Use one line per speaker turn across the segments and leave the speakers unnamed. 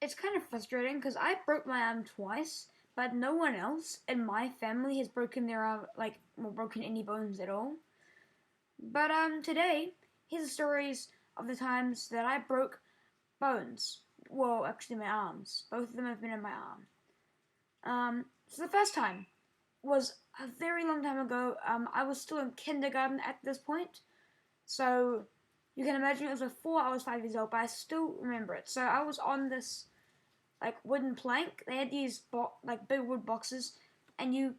it's kind of frustrating because I broke my arm twice, but no one else in my family has broken their arm, broken any bones at all. But today, here's the stories of the times that I broke bones. Well, actually, my arms. Both of them have been in my arm. So the first time was a very long time ago. I was still in kindergarten at this point, so you can imagine it was before I was 5 years old, but I still remember it. So I was on this wooden plank. They had these big wood boxes, and you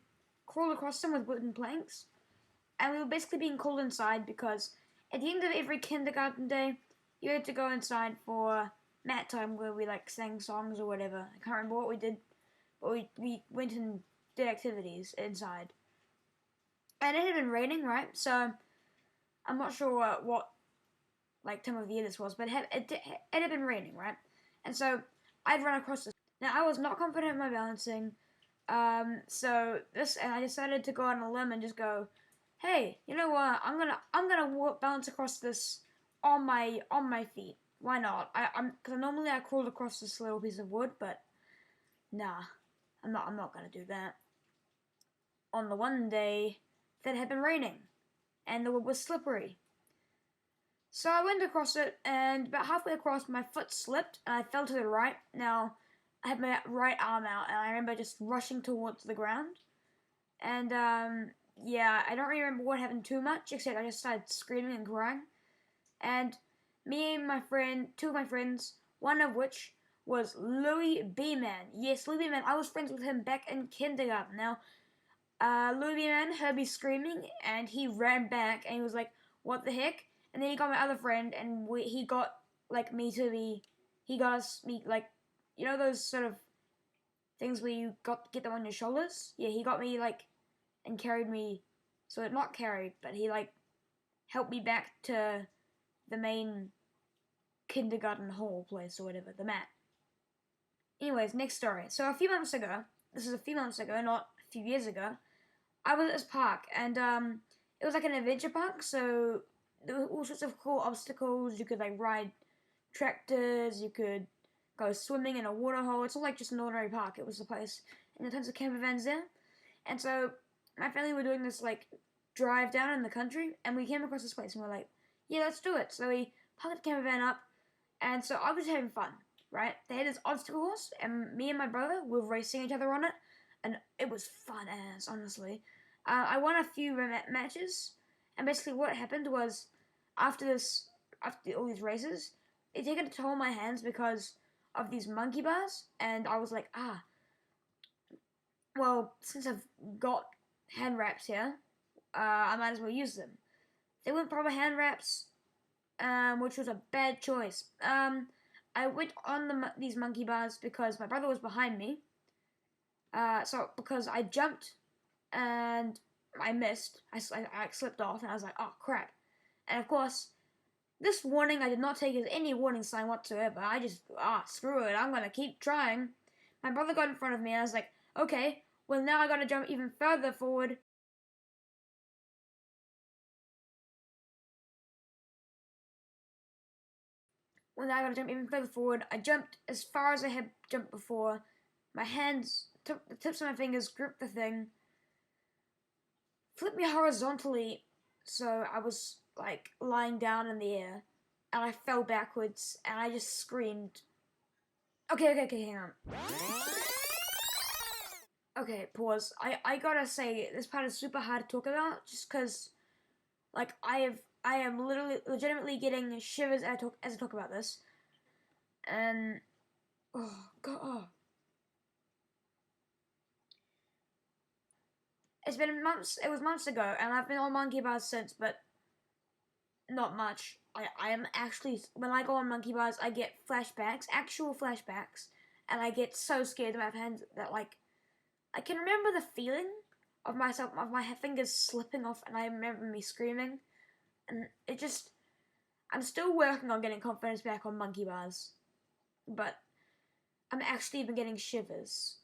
crawl across them with wooden planks. And we were basically being called inside because at the end of every kindergarten day, you had to go inside for mat time where we sang songs or whatever. I can't remember what we did, but we went and did activities inside. And it had been raining, right? So I'm not sure what time of the year this was, but it had been raining, right? And so I'd run across this. Now I was not confident in my balancing, and I decided to go on a limb and just go, hey, you know what? I'm gonna balance across this on my feet. Why not? Because normally I crawl across this little piece of wood, but nah, I'm not gonna do that. On the one day that had been raining, and the wood was slippery. So I went across it, and about halfway across, my foot slipped, and I fell to the right. Now, I had my right arm out, and I remember just rushing towards the ground. And, yeah, I don't really remember what happened too much, except I just started screaming and crying. And me and two of my friends, one of which was Louis B-Man. Yes, Louis B-Man. I was friends with him back in kindergarten. Now, Louis B-Man heard me screaming, and he ran back, and he was like, what the heck? And then he got my other friend, and he got he got us you know those sort of things where you get them on your shoulders. Yeah, he got me and carried me, so not carried, but he helped me back to the main kindergarten hall place or whatever, the mat. Anyways, next story. So a few months ago, not a few years ago, I was at this park, and it was an adventure park, so there were all sorts of cool obstacles. You could ride tractors, you could go swimming in a water hole. It's not just an ordinary park. It was a place, and there were tons of camper vans there. And so my family were doing this drive down in the country, and we came across this place, and we're like, yeah, let's do it. So we parked the camper van up, and so I was having fun, right? They had this obstacle course, and me and my brother were racing each other on it, and it was fun as, honestly. I won a few matches. And basically what happened was, after all these races, it taken a toll on my hands because of these monkey bars, and I was like, well, since I've got hand wraps here, I might as well use them. They weren't proper hand wraps, which was a bad choice. I went on these monkey bars because my brother was behind me, so because I jumped, and I missed. I slipped off, and I was like, oh, crap. And, of course, this warning I did not take as any warning sign whatsoever. I just, screw it, I'm going to keep trying. My brother got in front of me, and I was like, okay, well, now I got to jump even further forward. I jumped as far as I had jumped before. My hands, the tips of my fingers gripped the thing, flipped me horizontally, so I was lying down in the air, and I fell backwards, and I just screamed. Okay, hang on. Okay, pause. I gotta say, this part is super hard to talk about, just because, I am legitimately getting shivers as I talk about this, and, oh, God, oh. It was months ago, and I've been on monkey bars since, but not much. I am actually, when I go on monkey bars, I get flashbacks, actual flashbacks, and I get so scared of my hands that, I can remember the feeling of my fingers slipping off, and I remember me screaming, and I'm still working on getting confidence back on monkey bars, but I'm actually even getting shivers.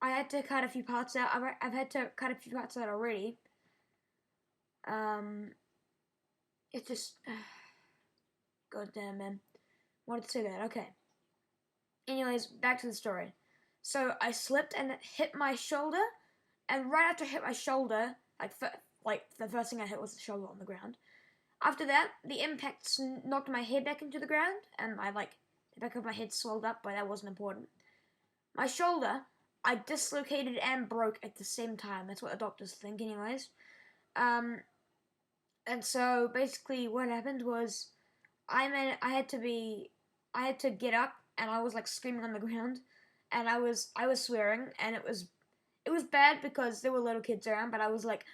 I had to cut a few parts out. I've had to cut a few parts out already. It's just, God damn, man. Wanted to say that. Okay. Anyways, back to the story. So I slipped and hit my shoulder, and right after I hit my shoulder, like the first thing I hit was the shoulder on the ground. After that, the impact knocked my head back into the ground, and the back of my head swelled up, but that wasn't important. My shoulder, I dislocated and broke at the same time. That's what the doctors think, anyways. Um, and so basically, what happened was, I had to get up, and I was like screaming on the ground, and I was swearing, and it was bad because there were little kids around, but I was like,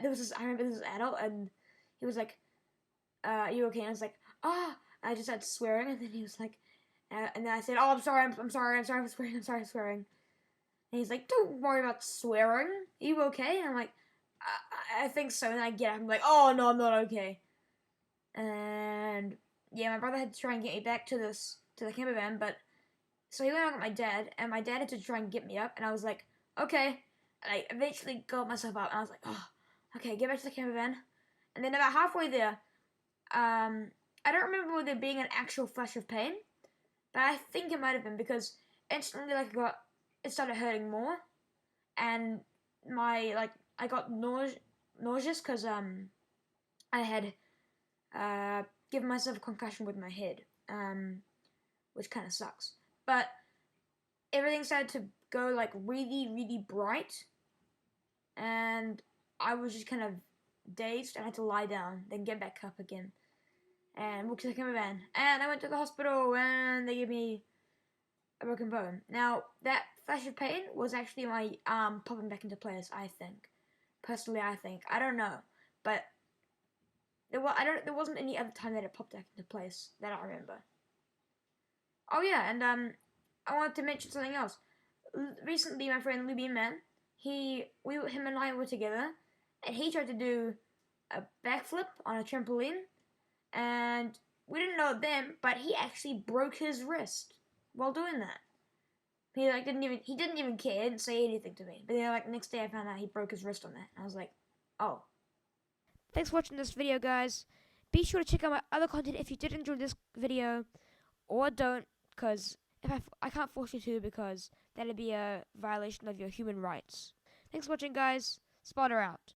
there was I remember this adult, and he was like, "Are you okay?" And I was like, "Ah!" Oh. I just started swearing, and then he was like, and then I said, "Oh, I'm sorry, I'm sorry, I'm sorry for swearing, I'm sorry for swearing." And he's like, "Don't worry about swearing. Are you okay?" And I'm like, I think so." And then I get up, I'm like, "Oh no, I'm not okay." And yeah, my brother had to try and get me back to the camper van, but so he went on with my dad, and my dad had to try and get me up, and I was like, "Okay." And I eventually got myself up, and I was like, "Oh, okay, get back to the camper van." And then about halfway there, I don't remember there being an actual flash of pain, but I think it might have been because instantly, it started hurting more, and I got nauseous because I had given myself a concussion with my head, which kind of sucks. But everything started to go like really, really bright, and I was just kind of dazed. I had to lie down, then get back up again, and walk to the camper van. And I went to the hospital, and they gave me a broken bone. Now that flash of pain was actually my arm popping back into place. I think, personally, I don't know, but there wasn't any other time that it popped back into place that I remember. Oh yeah, and I wanted to mention something else. Recently, my friend Libby Man, him and I were together, and he tried to do a backflip on a trampoline, and we didn't know it then, but he actually broke his wrist while doing that. He didn't even care. He didn't say anything to me. But then next day I found out he broke his wrist on that. And I was like, oh. Thanks for watching this video, guys. Be sure to check out my other content if you did enjoy this video, or don't, because if I can't force you to, because that'd be a violation of your human rights. Thanks for watching, guys. Spotter out.